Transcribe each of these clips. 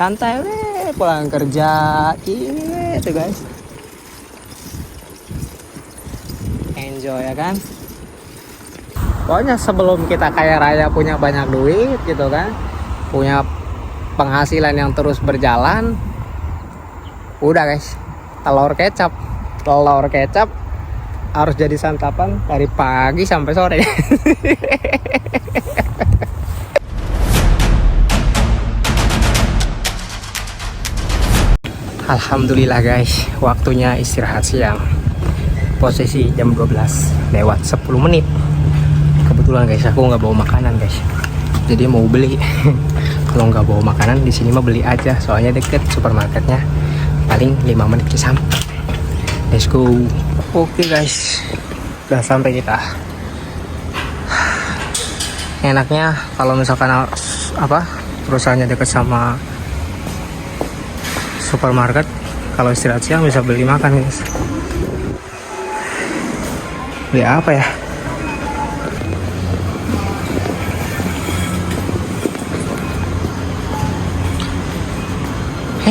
santai weh, pulang kerja ini weh tuh guys, enjoy ya kan. Pokoknya sebelum kita kaya raya punya banyak duit gitu kan, punya penghasilan yang terus berjalan, udah guys, telur kecap harus jadi santapan dari pagi sampai sore. Alhamdulillah guys, waktunya istirahat siang. Posisi jam 12 lewat 10 menit. Kebetulan guys, aku nggak bawa makanan guys, jadi mau beli. Kalau nggak bawa makanan di sini mah beli aja, soalnya deket supermarketnya, paling 5 menit sampai. Let's go. Oke guys, udah sampai kita. Enaknya kalau misalkan perusahaannya deket sama supermarket, kalau istirahat siang bisa beli makan guys. Beli apa ya?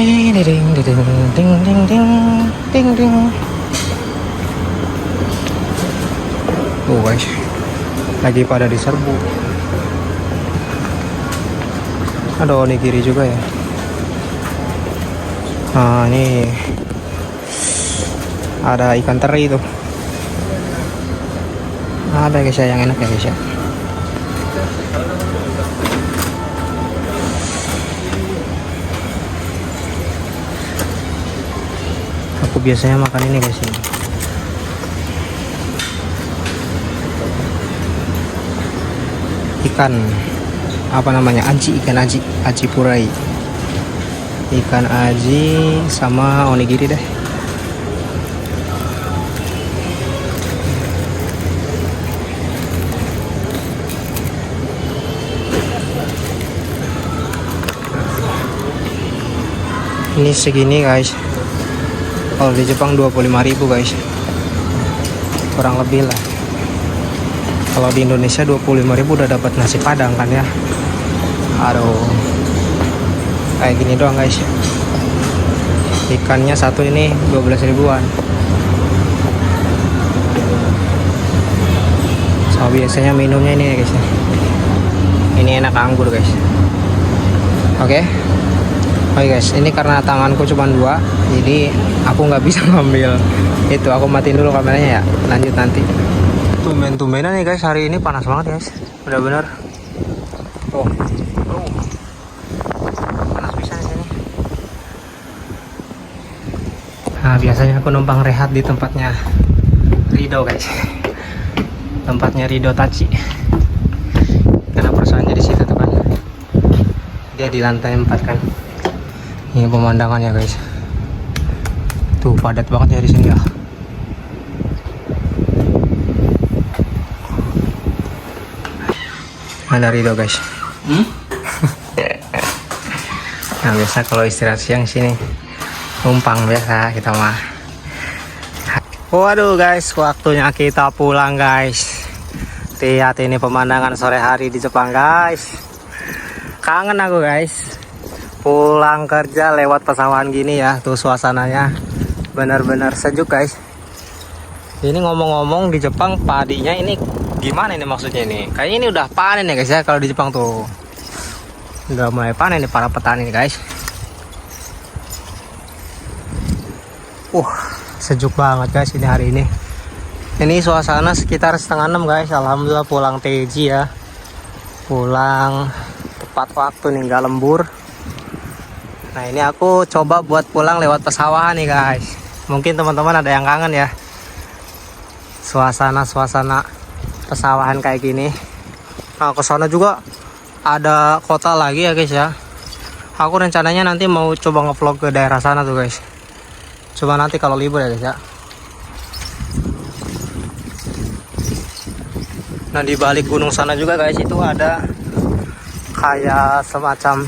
Ding ding ding ding ding. Oh guys, lagi pada diserbu. Ada onigiri juga ya. Nah ini ada ikan teri tuh. Ada guys ya yang enak ya guys ya. Aku biasanya makan ini guys ini. Ikan apa namanya, ikan aji purai, ikan aji sama onigiri deh. Ini segini guys, kalau di Jepang 25.000 guys, kurang lebih lah. Kalau di Indonesia 25.000 udah dapat nasi padang kan ya. Aduh, kayak gini doang guys. Ikannya satu ini 12 ribuan. So biasanya minumnya ini ya guys ya. Ini enak anggur guys. Oke. Oke guys, ini karena tanganku cuma 2, jadi aku nggak bisa ngambil itu. Aku matiin dulu kameranya ya, lanjut nanti. Tumben-tumbenan nih guys, hari ini panas banget guys, bener-bener. Oh, panas bisa di sini. Nah biasanya aku numpang rehat di tempatnya Rido guys, tempatnya Rido Tachi, karena perusahaannya di situ tuh kan, dia di lantai 4 kan. Ini pemandangannya guys, tuh padat banget ya di sini ya. Ada Rido guys. Nah biasa kalau istirahat siang sini numpang biasa kita mah. Waduh guys, waktunya kita pulang guys. Lihat ini pemandangan sore hari di Jepang guys. Kangen aku guys, pulang kerja lewat pesawahan gini ya. Tuh suasananya benar-benar sejuk guys. Ini ngomong-ngomong, di Jepang padinya ini gimana ini maksudnya ini? Kayaknya ini udah panen ya guys ya, kalau di Jepang tuh udah mulai panen nih para petani nih guys. Sejuk banget guys ini hari ini. Ini suasana sekitar 5:30 guys. Alhamdulillah pulang TJ ya, pulang tepat waktu nih, nggak lembur. Nah ini aku coba buat pulang lewat pesawahan nih guys. Mungkin teman-teman ada yang kangen ya, suasana pesawahan kayak gini. Nah ke sana juga ada kota lagi ya guys ya. Aku rencananya nanti mau coba ngevlog ke daerah sana tuh guys. Coba nanti kalau libur ya guys ya. Nah di balik gunung sana juga guys, itu ada kayak semacam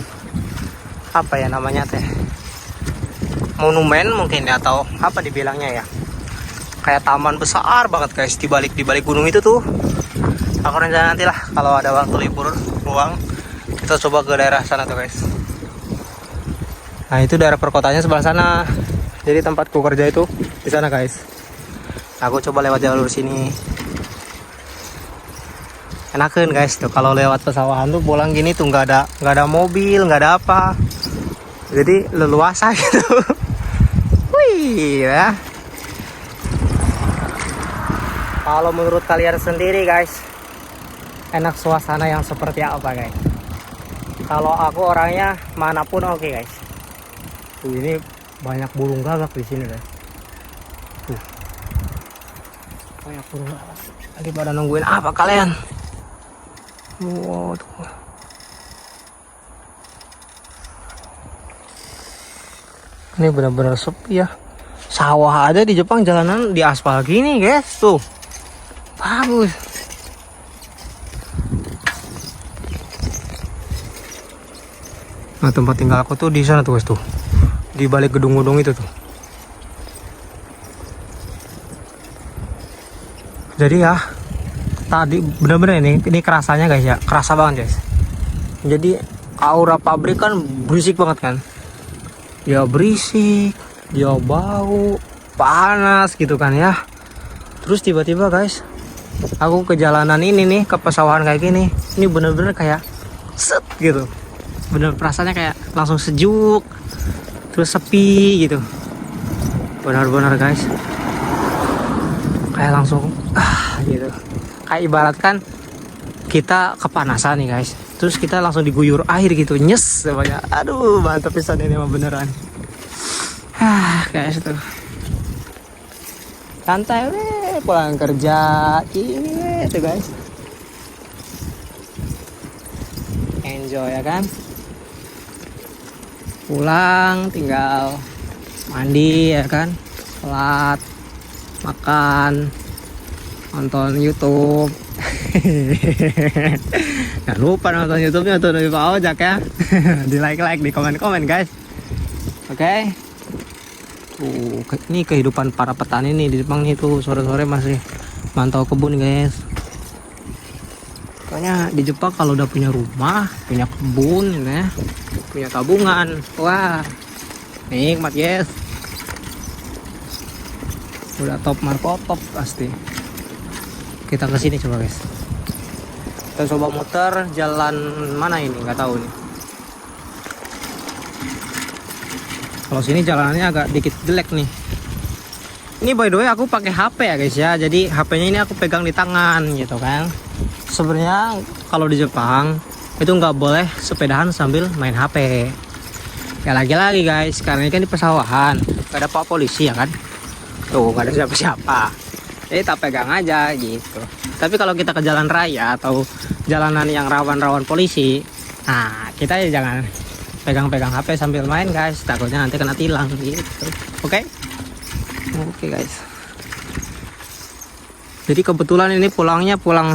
apa ya namanya teh, monumen mungkin ya, atau apa dibilangnya ya, kayak taman besar banget guys di balik gunung itu tuh. Aku rencana nanti lah kalau ada waktu libur luang, kita coba ke daerah sana tuh guys. Nah itu daerah perkotaannya sebelah sana. Jadi tempatku kerja itu di sana guys. Aku coba lewat jalur sini. Enakan guys tuh kalau lewat pesawahan tuh pulang gini tuh nggak ada mobil, nggak ada apa. Jadi leluasa gitu. Wih ya. Kalau menurut kalian sendiri guys, enak suasana yang seperti apa guys? Kalau aku orangnya manapun oke guys. Tuh ini banyak burung gagak di sini guys. Tuh. Banyak burung gagak. Lagi pada nungguin apa kalian? Wow, tuh. Ini benar-benar sepi ya. Sawah aja di Jepang jalanan di aspal gini guys tuh. Bagus. Nah tempat tinggal aku tuh di sana tuh guys tuh. Di balik gedung-gedung itu tuh. Jadi ya tadi bener-bener ini kerasanya guys ya, kerasa banget guys. Jadi aura pabrik kan berisik banget kan. Ya berisik, ya bau, panas gitu kan ya. Terus tiba-tiba guys, aku ke jalanan ini nih, ke pesawahan kayak gini. Ini bener-bener kayak set gitu. Bener perasaannya kayak langsung sejuk, terus sepi gitu. Benar-benar guys, kayak langsung gitu. Kayak ibaratkan kita kepanasan nih guys, terus kita langsung diguyur air gitu, nyes semuanya. Aduh mantap pisan ini mah beneran. Guys tuh santai weh, pulang kerja ini tuh guys, enjoy ya kan. Pulang tinggal mandi ya kan, sholat, makan, nonton YouTube. Jangan lupa nonton YouTube-nya tuh dari Pak Ojak ya. Di like, di komen guys. Oke. Ini kehidupan para petani nih di Jepang nih tuh, sore-sore masih mantau kebun guys. Pokoknya di Jepang kalau udah punya rumah, punya kebun ya, punya tabungan, wah nikmat guys. Udah top markotop pasti. Kita ke sini coba guys. Kita coba muter jalan mana ini, nggak tahu nih. Kalau sini jalanannya agak dikit jelek nih. Ini by the way aku pakai HP ya guys ya. Jadi HP-nya ini aku pegang di tangan gitu kan. Sebenarnya kalau di Jepang itu nggak boleh sepedahan sambil main HP. Ya lagi-lagi guys, karena ini kan di pesawahan, gak ada pak polisi ya kan. Tuh gak ada siapa-siapa. Jadi tak pegang aja gitu. Tapi kalau kita ke jalan raya atau jalanan yang rawan-rawan polisi, nah kita ya jangan pegang-pegang HP sambil main guys, takutnya nanti kena tilang gitu. Oke guys. Jadi kebetulan ini pulang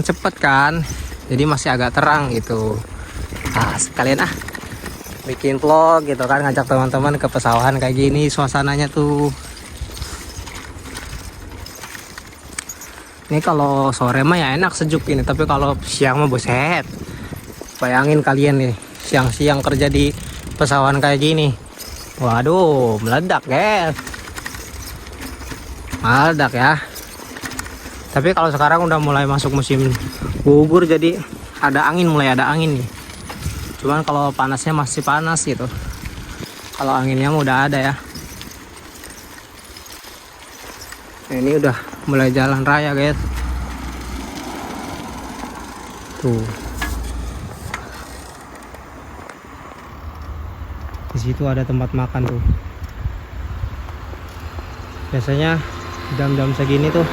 cepet kan, jadi masih agak terang gitu. Nah sekalian bikin vlog gitu kan, ngajak teman-teman ke pesawahan kayak gini, suasananya tuh. Ini kalau sore mah ya enak sejuk ini, tapi kalau siang mah buset. Bayangin kalian nih, siang-siang kerja di pesawahan kayak gini. Waduh, meledak guys. Meledak ya. Tapi kalau sekarang udah mulai masuk musim gugur, jadi mulai ada angin nih. Cuman kalau panasnya masih panas gitu. Kalau anginnya udah ada ya. Nah, ini udah mulai jalan raya guys. Tuh. Di situ ada tempat makan tuh. Biasanya jam-jam segini tuh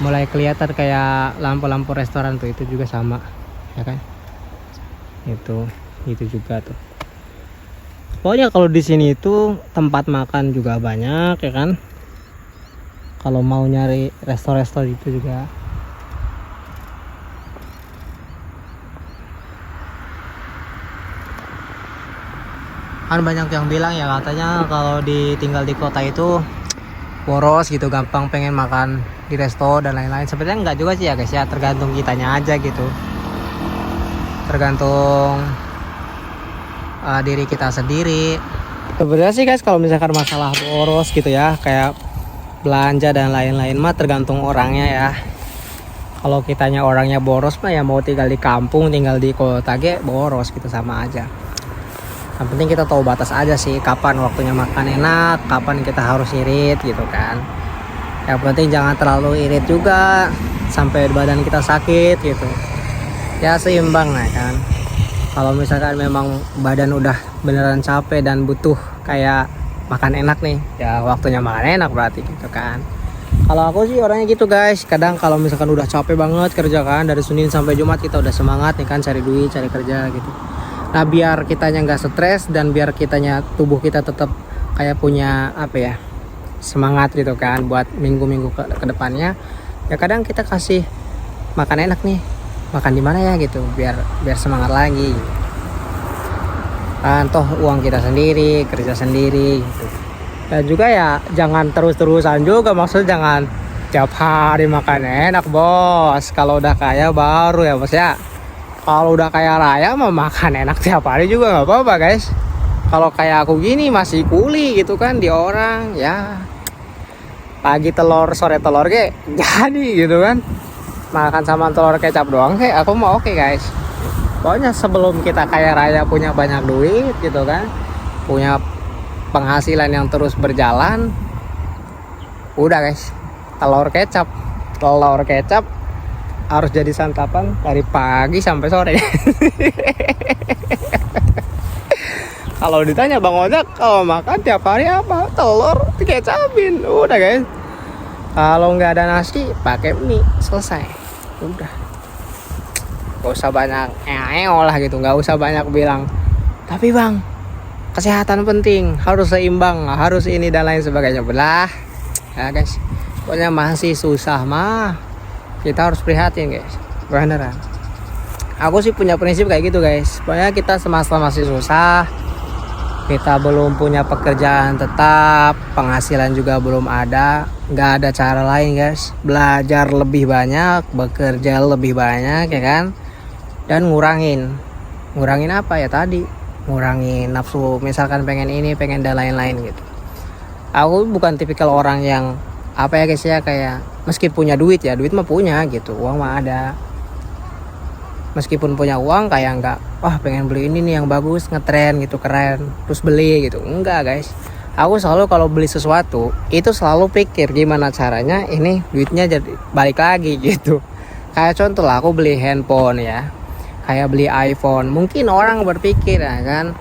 mulai kelihatan kayak lampu-lampu restoran tuh, itu juga sama ya kan. Itu juga tuh. Pokoknya kalau di sini itu tempat makan juga banyak ya kan. Kalau mau nyari resto-resto itu juga. Kan banyak yang bilang ya katanya kalau tinggal di kota itu boros gitu, gampang pengen makan di resto dan lain-lain. Sebenarnya enggak juga sih ya guys ya, tergantung kitanya aja gitu. Tergantung diri kita sendiri. Sebenarnya sih guys, kalau misalkan masalah boros gitu ya, kayak belanja dan lain-lain mah tergantung orangnya ya. Kalau kitanya orangnya boros mah ya mau tinggal di kampung, tinggal di kota ge boros gitu sama aja. Yang penting kita tahu batas aja sih, kapan waktunya makan enak, kapan kita harus irit gitu kan. Yang penting jangan terlalu irit juga sampai badan kita sakit gitu. Ya seimbang lah kan. Kalau misalkan memang badan udah beneran capek dan butuh kayak makan enak nih, ya waktunya makan enak berarti gitu kan. Kalau aku sih orangnya gitu guys, kadang kalau misalkan udah capek banget kerja kan, dari Senin sampai Jumat kita udah semangat nih kan cari duit, cari kerja gitu. Nah biar kitanya nggak stres dan biar kitanya tubuh kita tetap kayak punya apa ya, semangat gitu kan buat minggu-minggu ke depannya, ya kadang kita kasih makan enak nih, makan di mana ya gitu, biar semangat lagi kan, toh uang kita sendiri, kerja sendiri gitu. Dan juga ya jangan terus-terusan juga, maksudnya jangan tiap hari makan enak bos. Kalau udah kaya baru ya bos ya. Kalau udah kaya raya mau makan enak tiap hari juga nggak apa-apa guys. Kalau kayak aku gini masih kuli gitu kan di orang ya, pagi telur sore telur kayak jadi gitu kan, makan sama telur kecap doang kayak aku mau oke guys. Pokoknya sebelum kita kaya raya punya banyak duit gitu kan, punya penghasilan yang terus berjalan, udah guys, telur kecap harus jadi santapan dari pagi sampai sore. Kalau ditanya Bang Ojak kalau makan tiap hari apa, telur dikecapin udah guys. Kalau nggak ada nasi pakai mie, selesai udah. Gak usah banyak lah gitu, nggak usah banyak bilang tapi bang kesehatan penting, harus seimbang, harus ini dan lain sebagainya belah ya guys. Pokoknya masih susah mah kita harus prihatin guys, beneran. Aku sih punya prinsip kayak gitu guys, pokoknya kita semasa masih susah, kita belum punya pekerjaan tetap, penghasilan juga belum ada, nggak ada cara lain guys, belajar lebih banyak, bekerja lebih banyak ya kan, dan ngurangin apa ya tadi, ngurangin nafsu, misalkan pengen ini pengen dan lain-lain gitu. Aku bukan tipikal orang yang apa ya guys ya, kayak meski punya duit ya, duit mah punya gitu, uang mah ada, meskipun punya uang kayak enggak wah pengen beli ini nih yang bagus ngetren gitu keren terus beli gitu, enggak guys. Aku selalu kalau beli sesuatu itu selalu pikir gimana caranya ini duitnya jadi balik lagi gitu. Kayak contoh lah aku beli handphone ya, kayak beli iPhone, mungkin orang berpikir ya kan,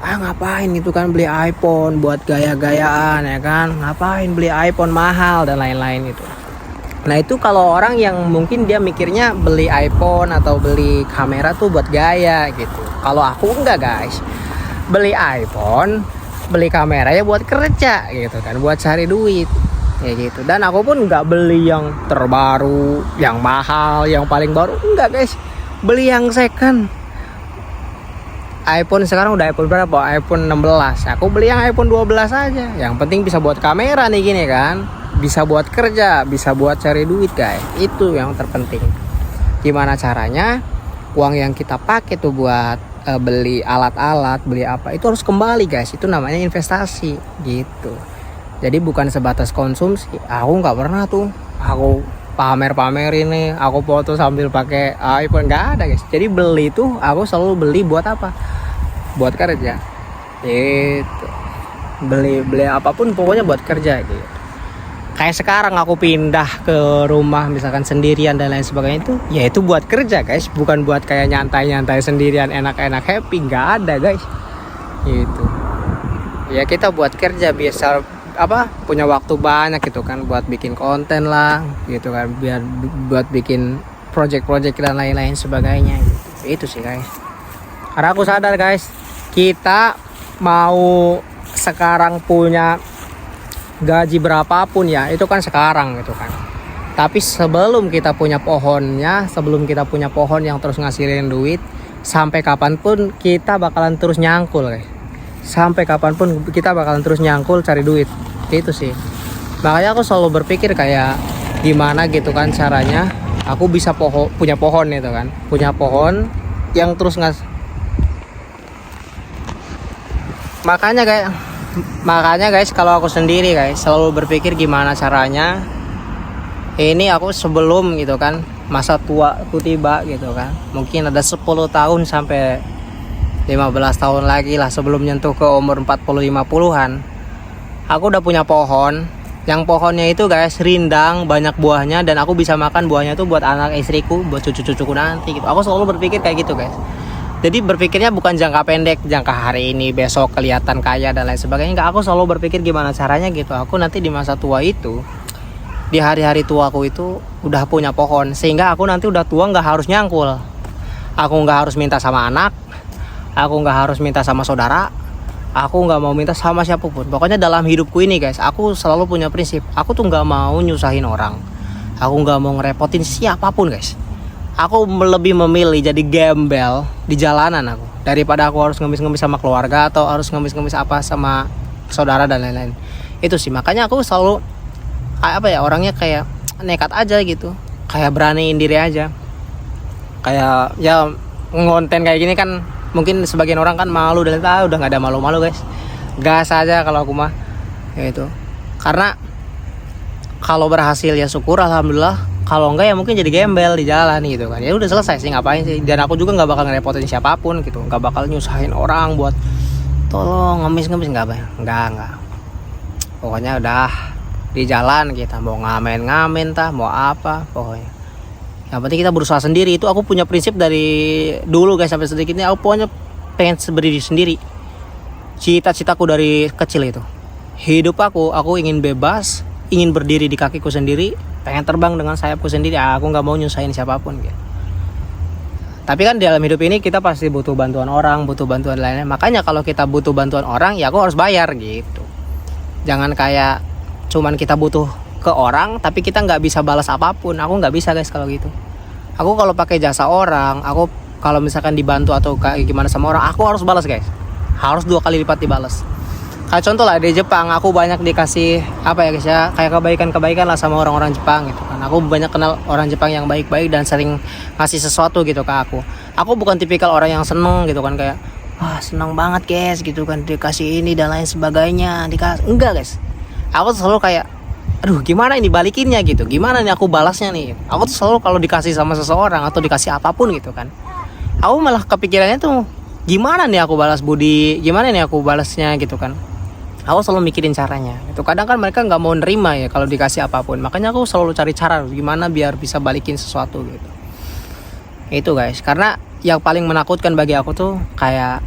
ngapain gitu kan beli iPhone buat gaya-gayaan ya kan, ngapain beli iPhone mahal dan lain-lain gitu. Nah itu kalau orang yang mungkin dia mikirnya beli iPhone atau beli kamera tuh buat gaya gitu. Kalau aku enggak guys, beli iPhone, beli kamera ya buat kerja gitu kan, buat cari duit kayak gitu. Dan aku pun nggak beli yang terbaru, yang mahal, yang paling baru, enggak guys, beli yang second. iPhone sekarang udah iPhone berapa? iPhone 16. Aku beli yang iPhone 12 aja. Yang penting bisa buat kamera nih gini kan, bisa buat kerja, bisa buat cari duit guys. Itu yang terpenting. Gimana caranya uang yang kita pakai tuh buat beli alat-alat, beli apa, itu harus kembali guys. Itu namanya investasi gitu. Jadi bukan sebatas konsumsi. Aku nggak pernah tuh aku pamer-pamer ini, aku foto sambil pakai iPhone, nggak ada guys. Jadi beli tuh aku selalu beli buat apa? Buat kerja gitu. Beli apapun pokoknya buat kerja gitu. Kayak sekarang aku pindah ke rumah misalkan sendirian dan lain sebagainya, itu ya itu buat kerja guys, bukan buat kayak nyantai-nyantai sendirian enak-enak happy, nggak ada guys gitu. Ya kita buat kerja biasa apa, punya waktu banyak gitu kan buat bikin konten lah gitu kan, biar buat bikin project-project dan lain-lain sebagainya gitu. Itu sih guys, karena aku sadar guys, kita mau sekarang punya gaji berapapun ya itu kan sekarang gitu kan, tapi sebelum kita punya pohonnya, sebelum kita punya pohon yang terus ngasilin duit, sampai kapanpun kita bakalan terus nyangkul guys. Sampai kapanpun kita bakalan terus nyangkul cari duit. Itu sih, makanya aku selalu berpikir kayak gimana gitu kan caranya aku bisa punya pohon itu kan, punya pohon yang terus makanya guys kalau aku sendiri guys selalu berpikir gimana caranya ini aku sebelum gitu kan masa tua aku tiba gitu kan, mungkin ada 10 tahun sampai 15 tahun lagi lah sebelum nyentuh ke umur 40-50an. Aku udah punya pohon, yang pohonnya itu guys rindang, banyak buahnya, dan aku bisa makan buahnya itu buat anak istriku, buat cucu-cucuku nanti gitu. Aku selalu berpikir kayak gitu guys. Jadi berpikirnya bukan jangka pendek, jangka hari ini, besok kelihatan kaya dan lain sebagainya. Enggak, aku selalu berpikir gimana caranya gitu. Aku nanti di masa tua itu, di hari-hari tuaku itu udah punya pohon, sehingga aku nanti udah tua nggak harus nyangkul. Aku nggak harus minta sama anak, aku nggak harus minta sama saudara, aku nggak mau minta sama siapapun. Pokoknya dalam hidupku ini guys, aku selalu punya prinsip. Aku tuh nggak mau nyusahin orang, aku nggak mau ngerepotin siapapun guys. Aku lebih memilih jadi gembel di jalanan aku daripada aku harus ngemis-ngemis sama keluarga atau harus ngemis-ngemis apa sama saudara dan lain-lain. Itu sih makanya aku selalu orangnya kayak nekat aja gitu, kayak beraniin diri aja. Kayak ya ngonten kayak gini kan mungkin sebagian orang kan malu dan udah nggak ada malu-malu guys, gas aja kalau aku mah ya itu. Karena kalau berhasil ya syukur alhamdulillah, kalau enggak ya mungkin jadi gembel di jalan gitu kan. Ya udah selesai sih, ngapain sih. Dan aku juga nggak bakal ngerepotin siapapun gitu, nggak bakal nyusahin orang buat tolong ngemis enggak. Pokoknya udah di jalan kita mau ngamen tah mau apa, pokoknya yang penting kita berusaha sendiri. Itu aku punya prinsip dari dulu guys, sampai sedikitnya aku pokoknya pengen berdiri sendiri. Cita-citaku dari kecil itu, hidup aku ingin bebas, ingin berdiri di kakiku sendiri, pengen terbang dengan sayapku sendiri. Aku nggak mau nyusahin siapapun gitu. Tapi kan dalam hidup ini kita pasti butuh bantuan orang, butuh bantuan lainnya. Makanya kalau kita butuh bantuan orang ya aku harus bayar gitu. Jangan kayak cuman kita butuh ke orang tapi kita nggak bisa balas apapun. Aku nggak bisa guys kalau gitu. Aku kalau pakai jasa orang, aku kalau misalkan dibantu atau kayak gimana sama orang, aku harus balas guys, harus 2 kali lipat dibalas. Kayak contoh lah di Jepang, aku banyak dikasih guys ya, kayak kebaikan lah sama orang-orang Jepang gitu kan. Aku banyak kenal orang Jepang yang baik-baik dan sering ngasih sesuatu gitu ke aku. Aku bukan tipikal orang yang seneng gitu kan, kayak wah seneng banget guys gitu kan dikasih ini dan lain sebagainya, enggak guys. Aku selalu kayak aduh gimana ini balikinnya gitu, gimana nih aku balasnya nih. Aku tuh selalu kalau dikasih sama seseorang atau dikasih apapun gitu kan, aku malah kepikirannya tuh gimana nih aku balas budi, gimana nih aku balasnya gitu kan. Aku selalu mikirin caranya itu. Kadang kan mereka nggak mau nerima ya kalau dikasih apapun, makanya aku selalu cari cara gimana biar bisa balikin sesuatu gitu. Itu guys, karena yang paling menakutkan bagi aku tuh kayak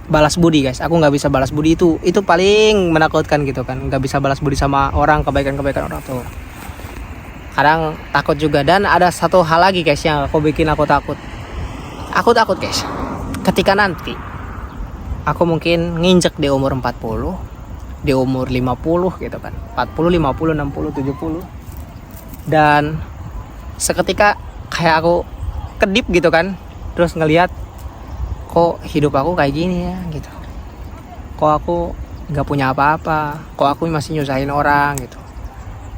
balas budi guys. Aku nggak bisa balas budi, itu paling menakutkan gitu kan. Nggak bisa balas budi sama orang, kebaikan orang tuh kadang takut juga. Dan ada satu hal lagi guys yang aku bikin aku takut guys, ketika nanti aku mungkin nginjek di umur 40, di umur 50 gitu kan, 40, 50, 60, 70, dan seketika kayak aku kedip gitu kan, terus ngelihat kok hidup aku kayak gini ya gitu, kok aku nggak punya apa-apa, kok aku masih nyusahin orang gitu,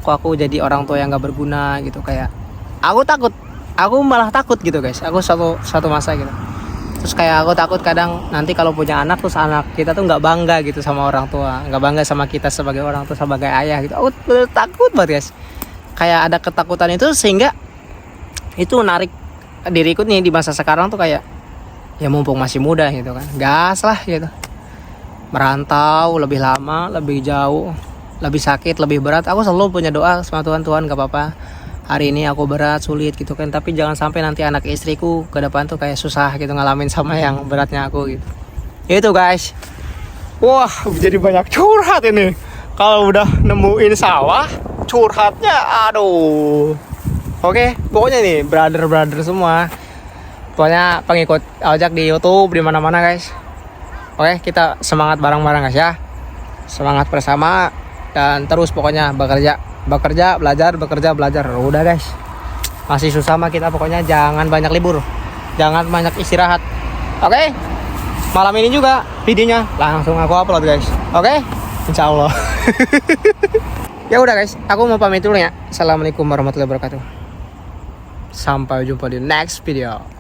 kok aku jadi orang tua yang nggak berguna gitu. Kayak aku malah takut gitu guys. Aku suatu masa gitu, terus kayak aku takut kadang nanti kalau punya anak, terus anak kita tuh nggak bangga gitu sama orang tua, nggak bangga sama kita sebagai orang tua, sebagai ayah gitu. Aku takut banget guys, kayak ada ketakutan itu, sehingga itu narik diriku nih di masa sekarang tuh kayak ya mumpung masih muda gitu kan, gas lah gitu, merantau lebih lama, lebih jauh, lebih sakit, lebih berat. Aku selalu punya doa sama Tuhan gak apa-apa hari ini aku berat, sulit gitu kan, tapi jangan sampai nanti anak istriku ke depan tuh kayak susah gitu ngalamin sama yang beratnya aku gitu. Itu guys, wah jadi banyak curhat ini. Kalau udah nemuin sawah curhatnya aduh. Oke, pokoknya nih brother semua, pokoknya pengikut ojek di YouTube di mana-mana guys. Oke, kita semangat bareng-bareng guys ya. Semangat bersama dan terus pokoknya bekerja, belajar. Udah guys. Masih susah mah kita, pokoknya jangan banyak libur. Jangan banyak istirahat. Oke. Malam ini juga videonya langsung aku upload guys. Oke? Insyaallah. Ya udah guys, aku mau pamit dulu ya. Assalamualaikum warahmatullahi wabarakatuh. Sampai jumpa di next video.